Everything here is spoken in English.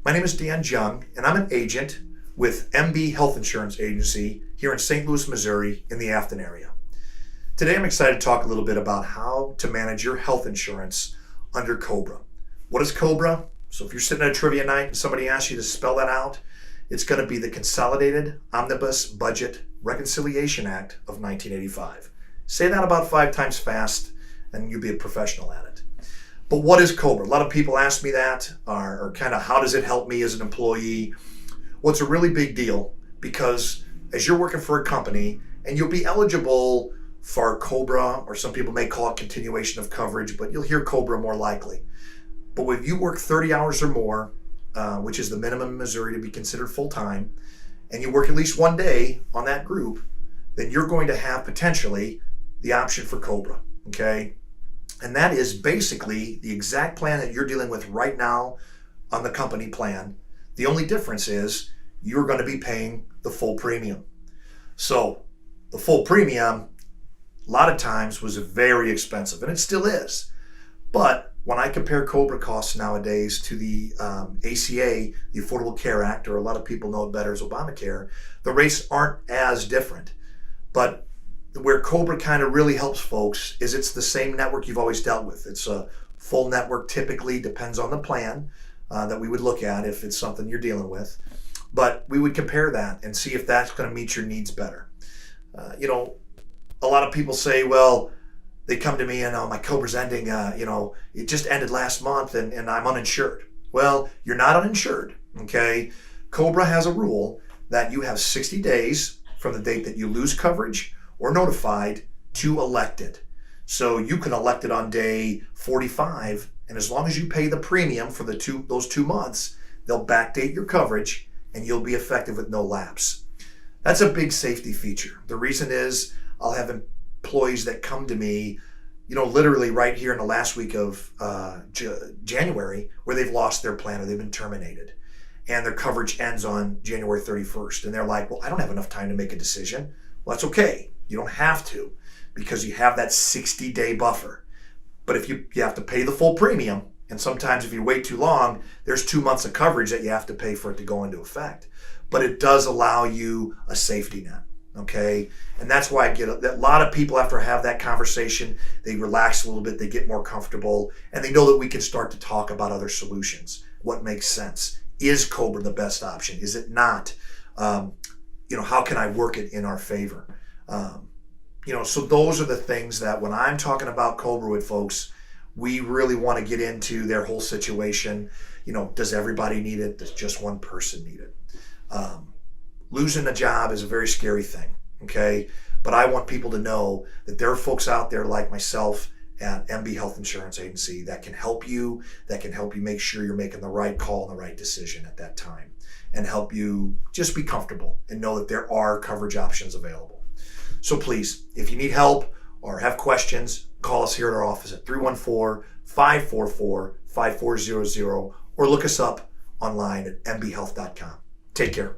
My name is Jung, and I'm an agent with MBHealth Insurance Agency here in St. Louis, Missouri, in the Afton area. Today I'm excited to talk a little bit about how to manage your health insurance under COBRA. What is COBRA? So if you're sitting at a trivia night and somebody asks you to spell that out, it's going to be the Consolidated Omnibus Budget Reconciliation Act of 1985. Say that about 5 times fast and you'll be a professional at it. But what is COBRA? A lot of people ask me that, or kind of how does it help me as an employee? Well, it's a really big deal because as you're working for a company and you'll be eligible for COBRA, or some people may call it continuation of coverage, but you'll hear COBRA more likely. But when you work 30 hours or more, which is the minimum in Missouri to be considered full-time, and you work at least one day on that group, then you're going to have potentially the option for COBRA, okay? And that is basically the exact plan that you're dealing with right now on the company plan. The only difference is you're going to be paying the full premium. So the full premium, a lot of times, was very expensive, and it still is. But when I compare COBRA costs nowadays to the ACA, the Affordable Care Act, or a lot of people know it better as Obamacare, the rates aren't as different. But where COBRA kind of really helps folks is it's the same network you've always dealt with. It's a full network, typically, depends on the plan that we would look at if it's something you're dealing with. But we would compare that and see if that's going to meet your needs better. A lot of people say, well, they come to me and my COBRA's ending, it just ended last month and I'm uninsured. Well, you're not uninsured, okay? COBRA has a rule that you have 60 days from the date that you lose coverage or notified to elect it. So you can elect it on day 45, and as long as you pay the premium for those 2 months, they'll backdate your coverage and you'll be effective with no lapse. That's a big safety feature. The reason is I'll have employees that come to me, literally right here in the last week of January, where they've lost their plan or they've been terminated and their coverage ends on January 31st. And they're like, well, I don't have enough time to make a decision. Well, that's okay. You don't have to, because you have that 60-day buffer. But if you have to pay the full premium, and sometimes if you wait too long, there's 2 months of coverage that you have to pay for it to go into effect. But it does allow you a safety net, okay? And that's why I get a lot of people, after I have that conversation, they relax a little bit, they get more comfortable, and they know that we can start to talk about other solutions. What makes sense? Is COBRA the best option? Is it not? How can I work it in our favor? So those are the things that when I'm talking about COBRA with folks, we really want to get into their whole situation. Does everybody need it? Does just one person need it? Losing a job is a very scary thing, okay? But I want people to know that there are folks out there like myself at MBHealth Insurance Agency that can help you make sure you're making the right call and the right decision at that time, and help you just be comfortable and know that there are coverage options available. So please, if you need help or have questions, call us here at our office at 314-544-5400 or look us up online at mbhealth.com. Take care.